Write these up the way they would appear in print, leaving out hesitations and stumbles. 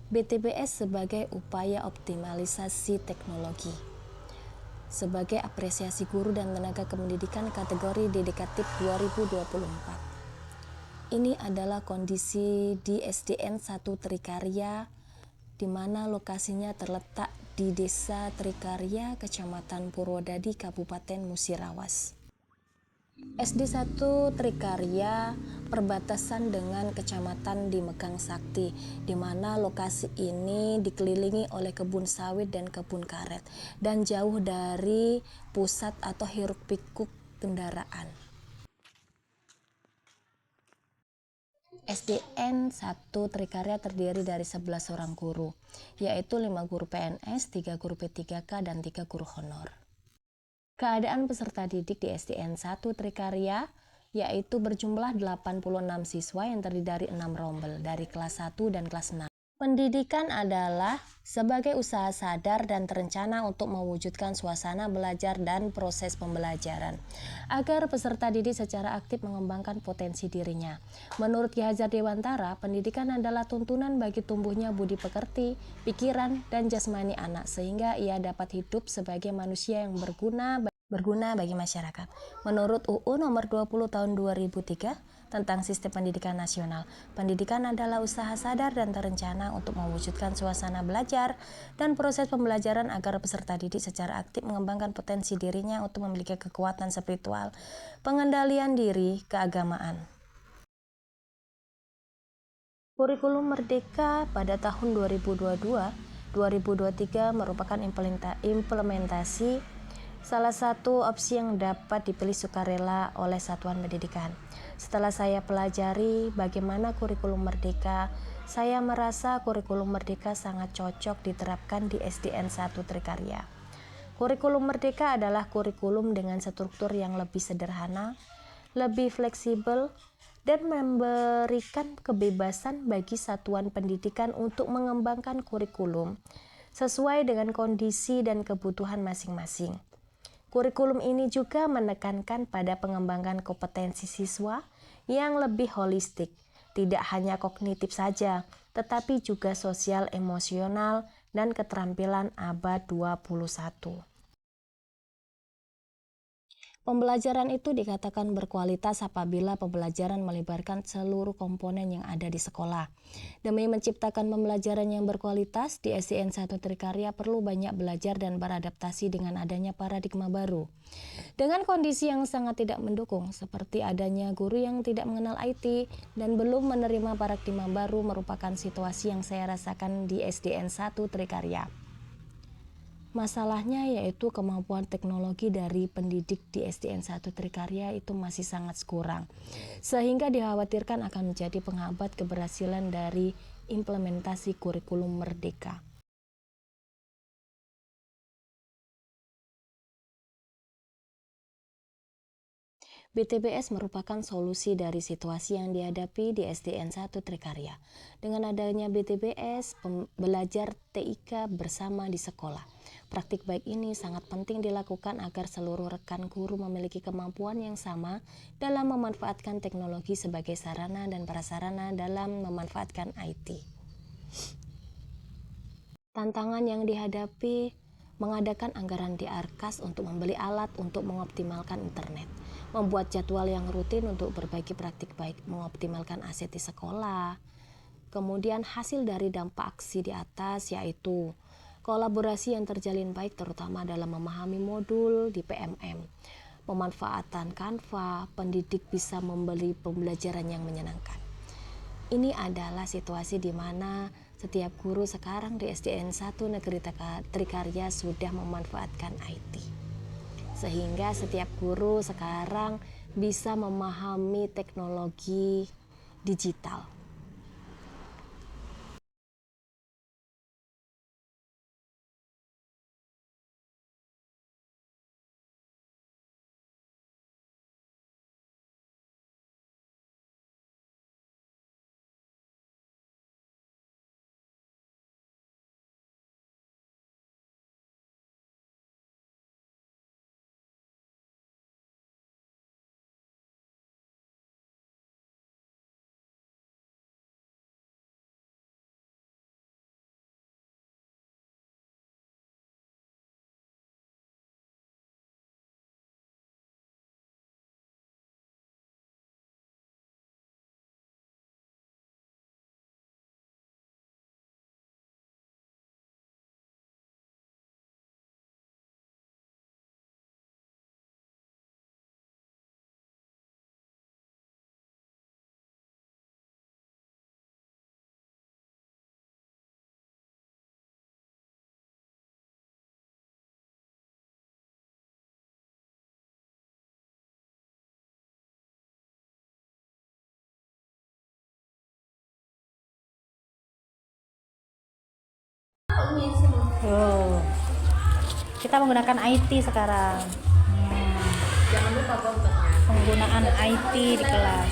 BTBS sebagai upaya optimalisasi teknologi. Sebagai apresiasi guru dan tenaga kependidikan kategori dedikatif 2024. Ini adalah kondisi di SDN 1 Trikarya, di mana lokasinya terletak di Desa Trikarya, Kecamatan Purwodadi, Kabupaten Musirawas. SD 1 Trikarya perbatasan dengan kecamatan di Megang Sakti, di mana lokasi ini dikelilingi oleh kebun sawit dan kebun karet, dan jauh dari pusat atau hiruk-pikuk kendaraan. SDN 1 Trikarya terdiri dari 11 orang guru, yaitu 5 guru PNS, 3 guru P3K, dan 3 guru honor. Keadaan peserta didik di SDN 1 Trikarya yaitu berjumlah 86 siswa yang terdiri dari 6 rombel dari kelas 1 dan kelas 6. Pendidikan adalah sebagai usaha sadar dan terencana untuk mewujudkan suasana belajar dan proses pembelajaran agar peserta didik secara aktif mengembangkan potensi dirinya. Menurut Ki Hajar Dewantara, pendidikan adalah tuntunan bagi tumbuhnya budi pekerti, pikiran, dan jasmani anak sehingga ia dapat hidup sebagai manusia yang berguna bagi masyarakat. Menurut UU nomor 20 tahun 2003 tentang Sistem Pendidikan Nasional, pendidikan adalah usaha sadar dan terencana untuk mewujudkan suasana belajar dan proses pembelajaran agar peserta didik secara aktif mengembangkan potensi dirinya untuk memiliki kekuatan spiritual, pengendalian diri, keagamaan. Kurikulum Merdeka pada tahun 2022-2023 merupakan implementasi salah satu opsi yang dapat dipilih sukarela oleh satuan pendidikan. Setelah saya pelajari bagaimana kurikulum Merdeka, saya merasa kurikulum Merdeka sangat cocok diterapkan di SDN 1 Trikarya. Kurikulum Merdeka adalah kurikulum dengan struktur yang lebih sederhana, lebih fleksibel, dan memberikan kebebasan bagi satuan pendidikan untuk mengembangkan kurikulum sesuai dengan kondisi dan kebutuhan masing-masing. Kurikulum ini juga menekankan pada pengembangan kompetensi siswa yang lebih holistik, tidak hanya kognitif saja, tetapi juga sosial, emosional, dan keterampilan abad 21. Pembelajaran itu dikatakan berkualitas apabila pembelajaran melibatkan seluruh komponen yang ada di sekolah. Demi menciptakan pembelajaran yang berkualitas, di SDN 1 Trikarya perlu banyak belajar dan beradaptasi dengan adanya paradigma baru. Dengan kondisi yang sangat tidak mendukung, seperti adanya guru yang tidak mengenal IT dan belum menerima paradigma baru merupakan situasi yang saya rasakan di SDN 1 Trikarya. Masalahnya yaitu kemampuan teknologi dari pendidik di SDN 1 Trikarya itu masih sangat kurang, sehingga dikhawatirkan akan menjadi penghambat keberhasilan dari implementasi kurikulum Merdeka. BTBS merupakan solusi dari situasi yang dihadapi di SDN 1 Trikarya. Dengan adanya BTBS, belajar TIK bersama di sekolah. Praktik baik ini sangat penting dilakukan agar seluruh rekan guru memiliki kemampuan yang sama dalam memanfaatkan teknologi sebagai sarana dan prasarana dalam memanfaatkan IT. Tantangan yang dihadapi mengadakan anggaran di Arkas untuk membeli alat untuk mengoptimalkan internet, membuat jadwal yang rutin untuk berbagi praktik baik, mengoptimalkan aset di sekolah. Kemudian hasil dari dampak aksi di atas yaitu kolaborasi yang terjalin baik terutama dalam memahami modul di PMM, pemanfaatan Canva, pendidik bisa membeli pembelajaran yang menyenangkan. Ini adalah situasi di mana setiap guru sekarang di SDN 1 Negeri Trikarya sudah memanfaatkan IT. Sehingga setiap guru sekarang bisa memahami teknologi digital. Kita menggunakan IT sekarang. Jangan lupa kontaknya. Penggunaan IT di kelas.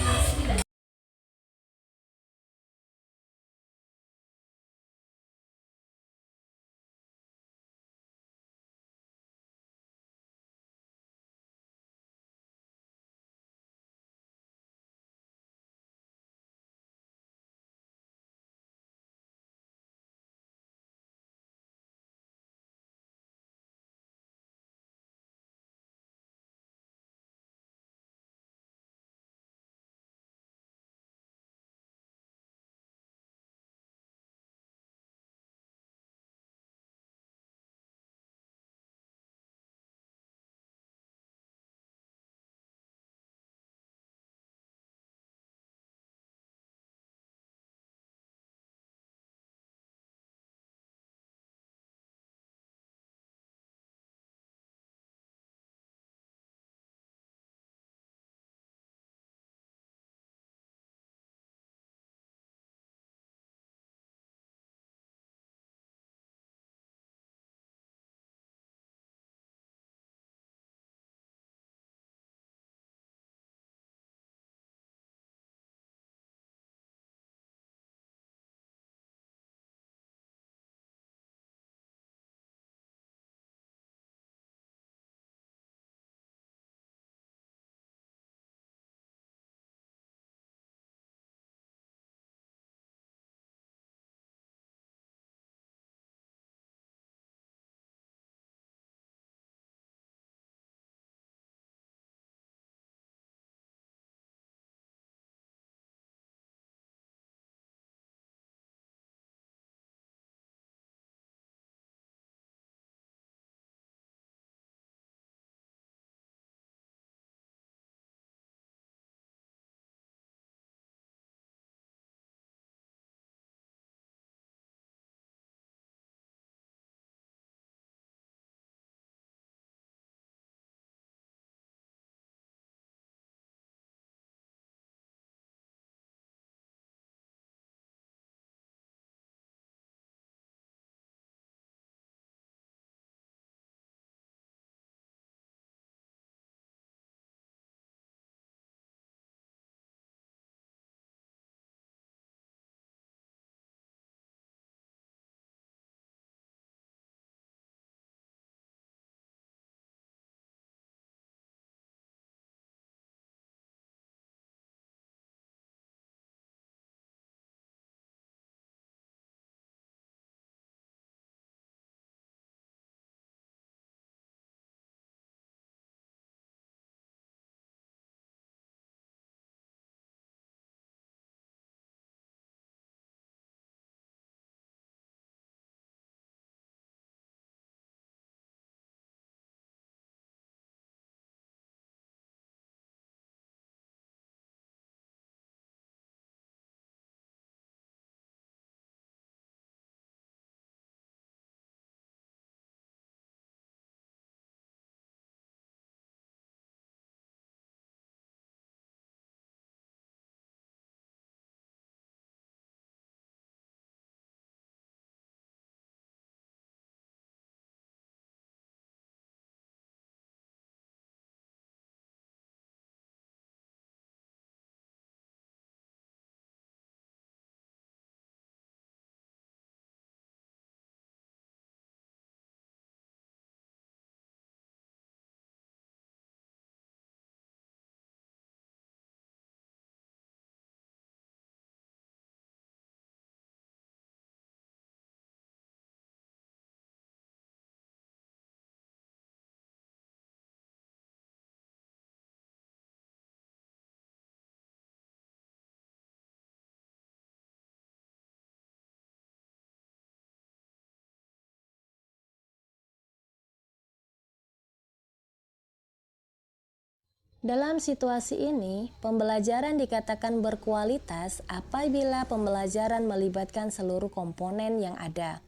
Dalam situasi ini, pembelajaran dikatakan berkualitas apabila pembelajaran melibatkan seluruh komponen yang ada.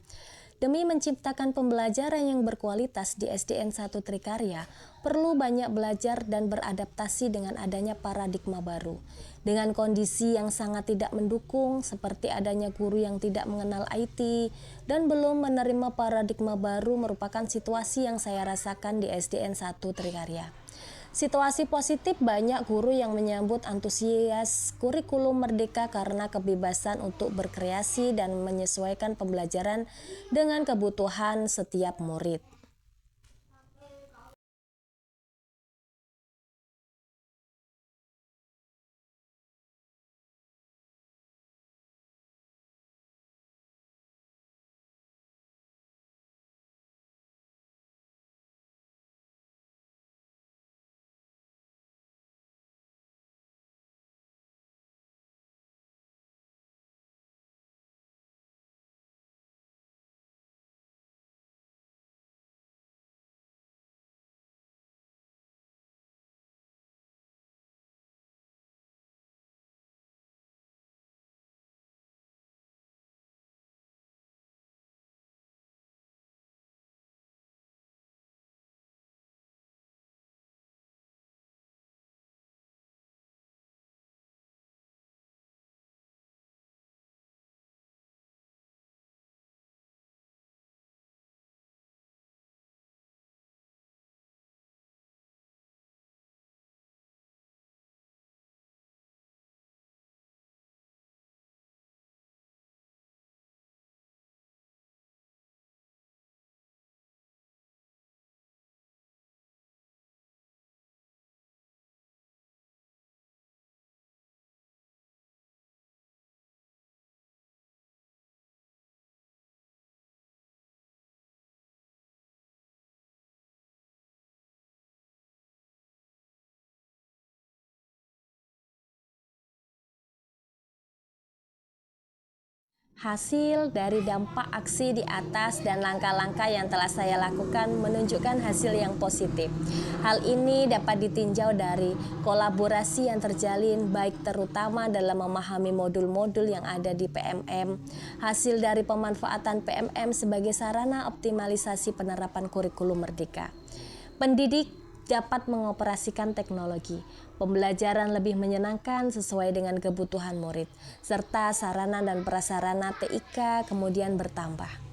Demi menciptakan pembelajaran yang berkualitas di SDN 1 Trikarya, perlu banyak belajar dan beradaptasi dengan adanya paradigma baru. Dengan kondisi yang sangat tidak mendukung, seperti adanya guru yang tidak mengenal IT dan belum menerima paradigma baru merupakan situasi yang saya rasakan di SDN 1 Trikarya. Situasi positif, banyak guru yang menyambut antusias kurikulum merdeka karena kebebasan untuk berkreasi dan menyesuaikan pembelajaran dengan kebutuhan setiap murid. Hasil dari dampak aksi di atas dan langkah-langkah yang telah saya lakukan menunjukkan hasil yang positif. Hal ini dapat ditinjau dari kolaborasi yang terjalin baik terutama dalam memahami modul-modul yang ada di PMM, hasil dari pemanfaatan PMM sebagai sarana optimalisasi penerapan kurikulum merdeka. Pendidik dapat mengoperasikan teknologi, pembelajaran lebih menyenangkan sesuai dengan kebutuhan murid, serta sarana dan prasarana TIK kemudian bertambah.